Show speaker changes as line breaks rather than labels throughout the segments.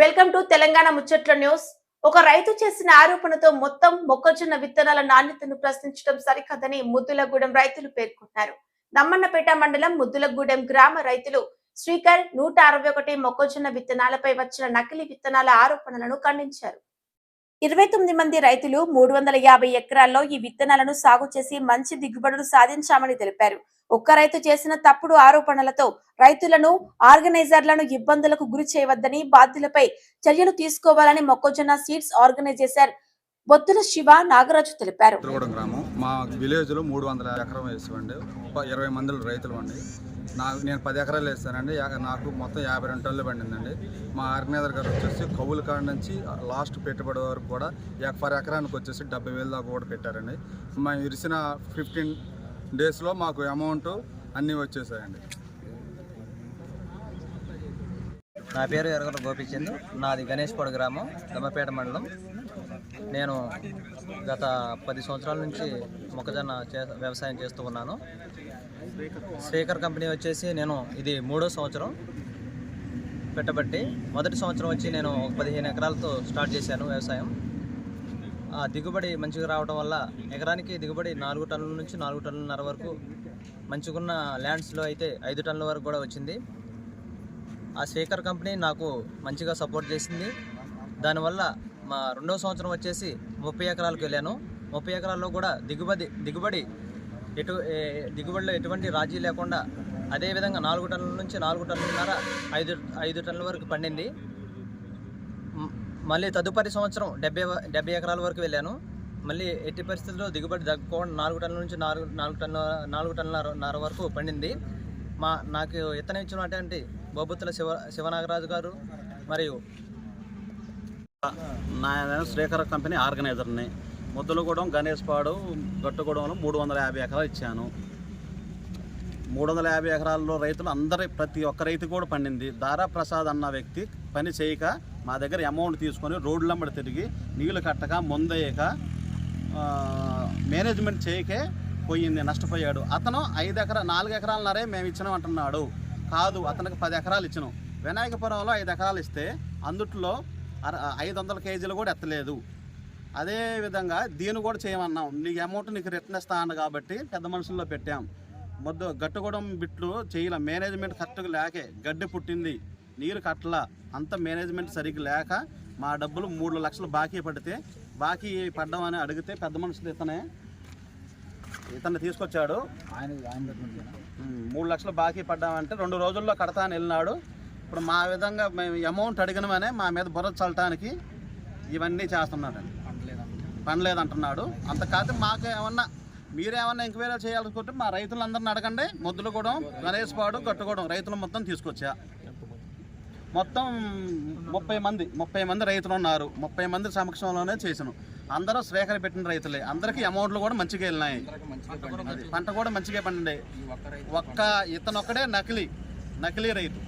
Welcome to Telangana ముచ్చట్ల news. ఒక రైతు చేసిన ఆరోపణతో మొత్తం మొక్కజొన్న విత్తనాల నాణ్యతను ప్రశ్నించడం సరికాదని ముద్దులగూడెం రైతులు పేర్కొన్నారు. నమ్మన్నపేట మండలం ముద్దులగూడెం గ్రామ రైతులు శ్రీకర్ 161 మొక్కజొన్న విత్తనాలపై వచ్చిన నకిలీ విత్తనాల ఆరోపణలను ఖండించారు. 29 మంది రైతులు 350 ఎకరాల్లో ఈ విత్తనాలను సాగు చేసి మంచి దిగుబడులు సాధించామని తెలిపారు. ఒక్క రైతు చేసిన తప్పుడు ఆరోపణలతో రైతులను, ఆర్గనైజర్లను ఇబ్బందులకు గురి చేయవద్దని, బాధ్యులపై చర్యలు తీసుకోవాలని మొక్కజొన్న సీడ్స్ ఆర్గనైజేషన్ బొత్తుల శివ నాగరాజు తెలిపారు.
మా విలేజ్ లో 300 ఎకరం వేసామండి. 20 మంది రైతులు అండి. నేను 10 ఎకరాలు వేస్తానండి. నాకు మొత్తం 52 టన్నులు పండిందండి. మా ఆర్గనైజర్ గారు వచ్చేసి కౌలు కాడ నుంచి లాస్ట్ పెట్టుబడి వరకు కూడా పర్ ఎకరానికి వచ్చేసి 70,000 దాకా కూడా పెట్టారండి. మేము ఇరిసిన 15 డేస్లో మాకు అమౌంట్ అన్నీ వచ్చేసాయండి.
నా పేరు ఎరగల గోపిచంద్. నాది గణేష్పాడు గ్రామం, దమ్మపేట మండలం. నేను గత 10 సంవత్సరాల నుంచి మొక్కజొన్న వ్యవసాయం చేస్తూ ఉన్నాను. శ్రీకర్ కంపెనీ వచ్చేసి నేను ఇది 3వ సంవత్సరం పెట్టబట్టి. మొదటి సంవత్సరం వచ్చి నేను 15 ఎకరాలతో స్టార్ట్ చేశాను వ్యవసాయం. ఆ దిగుబడి మంచిగా రావడం వల్ల ఎకరానికి దిగుబడి 4 టన్నుల నుంచి 4 టన్నులన్నర వరకు, మంచిగున్న ల్యాండ్స్లో అయితే 5 టన్నుల వరకు కూడా వచ్చింది. ఆ శ్రీకర్ కంపెనీ నాకు మంచిగా సపోర్ట్ చేసింది. దానివల్ల మా 2వ సంవత్సరం వచ్చేసి 30 ఎకరాలకు వెళ్ళాను. 30 ఎకరాల్లో కూడా దిగుబడిలో ఎటువంటి రాజీ లేకుండా అదేవిధంగా 4 టన్నుల నుంచి 4 టన్నులన్నర 5 టన్నుల వరకు పండింది. మళ్ళీ తదుపరి సంవత్సరం 70 ఎకరాల వరకు వెళ్ళాను. మళ్ళీ ఎట్టి పరిస్థితుల్లో దిగుబడి తగ్గకుండా 4 టన్నుల నుంచి 4 టన్నులన్నర వరకు పండింది. నాకు ఇత్తనం ఇచ్చినటువంటి బొబ్బుతుల శివనాగరాజు గారు మరియు
నేను శ్రీకర్ కంపెనీ ఆర్గనైజర్ని. ముద్దులగూడెం, గణేష్పాడు, గట్టుగూడెంలో 350 ఎకరాలు ఇచ్చాను. 350 ఎకరాల్లో రైతులు ప్రతి ఒక్క రైతు కూడా పండింది. దారా ప్రసాద్ అన్న వ్యక్తి పని చేయక మా దగ్గర అమౌంట్ తీసుకొని రోడ్లమ్మడి తిరిగి నీళ్లు కట్టక, ముందయ్యక, మేనేజ్మెంట్ చేయకే పోయింది, నష్టపోయాడు. అతను 4 ఎకరాలన్నరే మేము ఇచ్చినాం అంటున్నాడు. కాదు, అతనికి 10 ఎకరాలు ఇచ్చినాం. వినాయకపురంలో 5 ఎకరాలు ఇస్తే అందుట్లో 500 కేజీలు కూడా ఎత్తలేదు. అదేవిధంగా దీన్ని కూడా చేయమన్నాం. నీకు అమౌంట్ నీకు రిటర్న్ ఇస్తాను కాబట్టి పెద్ద మనుషుల్లో పెట్టాం. గట్టుగూడెం బిట్లు చేయలేం. మేనేజ్మెంట్ కరెక్ట్గా లేకే గడ్డి పుట్టింది, నీరు కట్టల, అంత మేనేజ్మెంట్ సరిగ్గా లేక మా డబ్బులు 3 లక్షలు బాకీ పడితే, బాకీ పడ్డామని అడిగితే పెద్ద మనుషులు ఇతన్ని తీసుకొచ్చాడు. 3 లక్షలు బాకీ పడ్డామంటే 2 రోజుల్లో కడతా అని వెళ్ళినాడు. ఇప్పుడు మా విధంగా మేము అమౌంట్ అడిగినమనే మా మీద బుర్ర చల్లటానికి ఇవన్నీ చేస్తున్నాడండి. పనిలేదంటున్నాడు. అంత కాదు, మాకు ఏమన్నా మీరేమన్నా ఎంక్వైరీ చేయాలనుకుంటే మా రైతులందరిని అడగండి. ముద్దులగూడెం, గణేష్పాడు, గట్టుగూడెం రైతులు మొత్తం తీసుకొచ్చా. మొత్తం 30 మంది రైతులు ఉన్నారు. 30 మంది సమక్షంలోనే చేసాను. అందరూ శ్రీకర్ పెట్టిన రైతులే. అందరికీ అమౌంట్లు కూడా మంచిగా వెళ్ళినాయి. పంట కూడా మంచిగా పండి. ఒక్క ఇతనొక్కడే నకిలీ రైతు.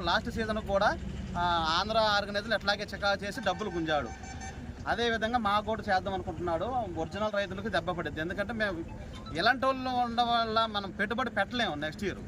లాస్ట్ సీజన్ కూడా ఆంధ్ర ఆర్గనైజర్లు ఎట్లాగే చెకా చేసి డబ్బులు గుంజాడు. అదేవిధంగా మాకు కూడా చేద్దాం అనుకుంటున్నాడు. ఒరిజినల్ రైతులకు దెబ్బ పడింది. ఎందుకంటే మేము ఇలాంటి వాళ్ళు ఉండడం వల్ల మనం పెట్టుబడి పెట్టలేము నెక్స్ట్ ఇయర్.